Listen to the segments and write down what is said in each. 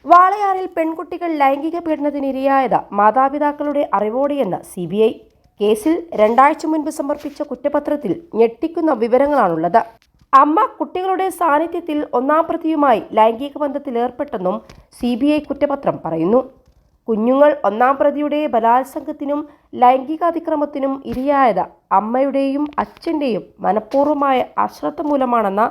വാളയാറിൽ പെൺകുട്ടികൾ ലൈംഗിക പീഡനത്തിനിരയായത് മാതാപിതാക്കളുടെ അറിവോടെയെന്ന് CBI. കേസിൽ 2 ആഴ്ച മുൻപ് സമർപ്പിച്ച കുറ്റപത്രത്തിൽ ഞെട്ടിക്കുന്ന വിവരങ്ങളാണുള്ളത്. അമ്മ കുട്ടികളുടെ സാന്നിധ്യത്തിൽ 1-ാം പ്രതിയുമായി ലൈംഗിക ബന്ധത്തിലേർപ്പെട്ടെന്നും CBI കുറ്റപത്രം പറയുന്നു. കുഞ്ഞുങ്ങൾ 1-ാം പ്രതിയുടെ ബലാത്സംഗത്തിനും ലൈംഗികാതിക്രമത്തിനും ഇരയായത് അമ്മയുടെയും അച്ഛൻ്റെയും മനഃപൂർവ്വമായ അശ്രദ്ധ മൂലമാണെന്ന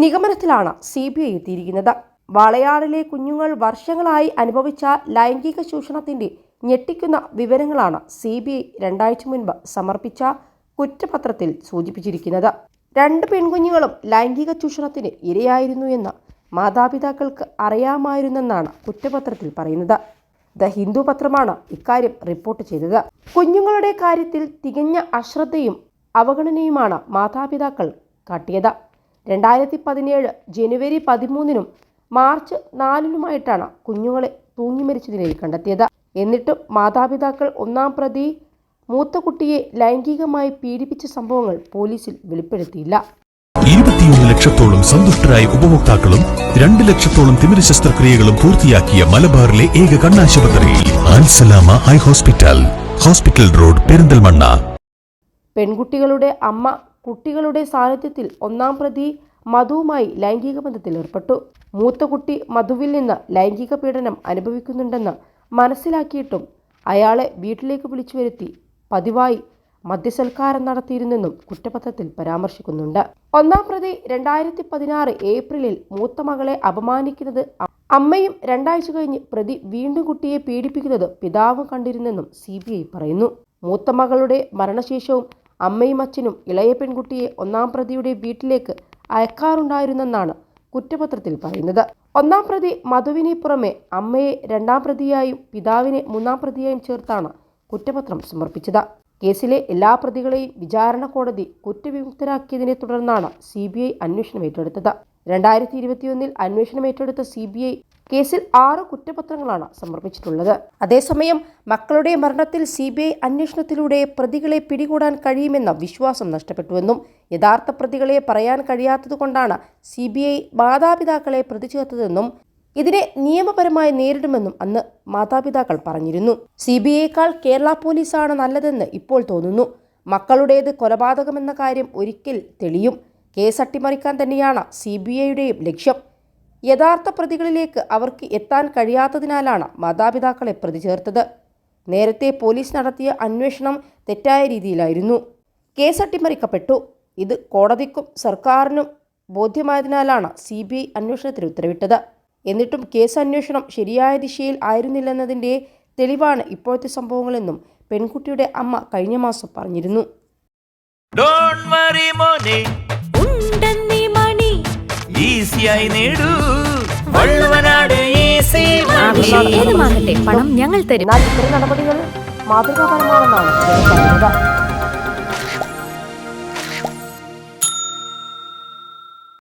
നിഗമനത്തിലാണ് CBI എത്തിയിരിക്കുന്നത്. വാളയാറിലെ കുഞ്ഞുങ്ങൾ വർഷങ്ങളായി അനുഭവിച്ച ലൈംഗിക ചൂഷണത്തിന്റെ ഞെട്ടിക്കുന്ന വിവരങ്ങളാണ് CBI 2 ആഴ്ച മുൻപ് സമർപ്പിച്ച കുറ്റപത്രത്തിൽ സൂചിപ്പിച്ചിരിക്കുന്നത്. 2 പെൺകുഞ്ഞുങ്ങളും ലൈംഗിക ചൂഷണത്തിന് ഇരയായിരുന്നു എന്ന് മാതാപിതാക്കൾക്ക് അറിയാമായിരുന്നെന്നാണ് കുറ്റപത്രത്തിൽ പറയുന്നത്. ദ ഹിന്ദു പത്രമാണ് ഇക്കാര്യം റിപ്പോർട്ട് ചെയ്തത്. കുഞ്ഞുങ്ങളുടെ കാര്യത്തിൽ തികഞ്ഞ അശ്രദ്ധയും അവഗണനയുമാണ് മാതാപിതാക്കൾ കാട്ടിയത്. 2017 ജനുവരി 13-നും മാർച്ച് 4-നുമായിട്ടാണ് കുഞ്ഞുങ്ങളെ തൂങ്ങിമരിച്ച നിലയിൽ കണ്ടെത്തിയത്. എന്നിട്ടും മാതാപിതാക്കൾ 1-ാം പ്രതി മൂത്ത കുട്ടിയെ ലൈംഗികമായി പീഡിപ്പിച്ച സംഭവങ്ങൾ പോലീസിൽ വെളിപ്പെടുത്തിയില്ല. 21 ലക്ഷത്തോളം സന്തുഷ്ടരായ ഉപഭോക്താക്കളും 2 ലക്ഷത്തോളം തിമിര ശസ്ത്രക്രിയകളും പൂർത്തിയാക്കിയ മലബാറിലെ ഏക കണ്ണാശുപത്രി Al Salama high hospital, hospital road, Perinthalmanna. പെൺകുട്ടികളുടെ അമ്മ കുട്ടികളുടെ സാന്നിധ്യത്തിൽ 1-ാം പ്രതി മധുവുമായി ലൈംഗിക ബന്ധത്തിൽ ഏർപ്പെട്ടു. മൂത്ത കുട്ടി മധുവിൽ നിന്ന് ലൈംഗിക പീഡനം അനുഭവിക്കുന്നുണ്ടെന്ന് മനസ്സിലാക്കിയിട്ടും അയാളെ വീട്ടിലേക്ക് വിളിച്ചു വരുത്തി പതിവായി മദ്യസൽക്കാരം നടത്തിയിരുന്നെന്നും കുറ്റപത്രത്തിൽ പരാമർശിക്കുന്നുണ്ട്. 1-ാം പ്രതി 2016 ഏപ്രിലിൽ മൂത്ത മകളെ അപമാനിക്കുന്നത് അമ്മയും 2 ആഴ്ച കഴിഞ്ഞ് പ്രതി വീണ്ടും കുട്ടിയെ പീഡിപ്പിക്കുന്നത് പിതാവും കണ്ടിരുന്നെന്നും CBI പറയുന്നു. മൂത്ത മകളുടെ മരണശേഷവും അമ്മയും അച്ഛനും ഇളയ പെൺകുട്ടിയെ 1-ാം പ്രതിയുടെ വീട്ടിലേക്ക് അയക്കാറുണ്ടായിരുന്നെന്നാണ് കുറ്റപത്രത്തിൽ പറയുന്നത്. 1-ാം പ്രതി മധുവിനെ പുറമെ അമ്മയെ 2-ാം പ്രതിയായും പിതാവിനെ 3-ാം പ്രതിയായും ചേർത്താണ് കുറ്റപത്രം സമർപ്പിച്ചത്. കേസിലെ എല്ലാ പ്രതികളെയും വിചാരണ കോടതി കുറ്റവിമുക്തരാക്കിയതിനെ തുടർന്നാണ് CBI അന്വേഷണം ഏറ്റെടുത്തത്. 2021 അന്വേഷണം ഏറ്റെടുത്ത CBI കേസിൽ 6 കുറ്റപത്രങ്ങളാണ് സമർപ്പിച്ചിട്ടുള്ളത്. അതേസമയം മക്കളുടെ മരണത്തിൽ CBI അന്വേഷണത്തിലൂടെ പ്രതികളെ പിടികൂടാൻ കഴിയുമെന്ന വിശ്വാസം നഷ്ടപ്പെട്ടുവെന്നും യഥാർത്ഥ പ്രതികളെ പറയാൻ കഴിയാത്തതുകൊണ്ടാണ് CBI മാതാപിതാക്കളെ പ്രതി ചേർത്തതെന്നും ഇതിനെ നിയമപരമായി നേരിടുമെന്നും അന്ന് മാതാപിതാക്കൾ പറഞ്ഞിരുന്നു. CBIയേക്കാൾ കേരള പോലീസാണ് നല്ലതെന്ന് ഇപ്പോൾ തോന്നുന്നു. മക്കളുടേത് കൊലപാതകമെന്ന കാര്യം ഒരിക്കൽ തെളിയും. കേസ് അട്ടിമറിക്കാൻ തന്നെയാണ് CBIയുടെയും ലക്ഷ്യം. യഥാർത്ഥ പ്രതികളിലേക്ക് അവർക്ക് എത്താൻ കഴിയാത്തതിനാലാണ് മാതാപിതാക്കളെ പ്രതി ചേർത്തത്. നേരത്തെ പോലീസ് നടത്തിയ അന്വേഷണം തെറ്റായ രീതിയിലായിരുന്നു. കേസ് അട്ടിമറിക്കപ്പെട്ടു. ഇത് കോടതിക്കും സർക്കാരിനും ബോധ്യമായതിനാലാണ് CBI അന്വേഷണത്തിന് ഉത്തരവിട്ടത്. എന്നിട്ടും കേസ് അന്വേഷണം ശരിയായ ദിശയിൽ ആയിരുന്നില്ലെന്നതിൻ്റെ തെളിവാണ് ഇപ്പോഴത്തെ സംഭവങ്ങളെന്നും പെൺകുട്ടിയുടെ അമ്മ കഴിഞ്ഞ മാസം പറഞ്ഞിരുന്നു. പണം ഞങ്ങൾ തരും. എന്നാൽ ഇത്തരം നടപടികൾ മാതൃകാപരമാണെന്നാണ് പറയുന്നത്.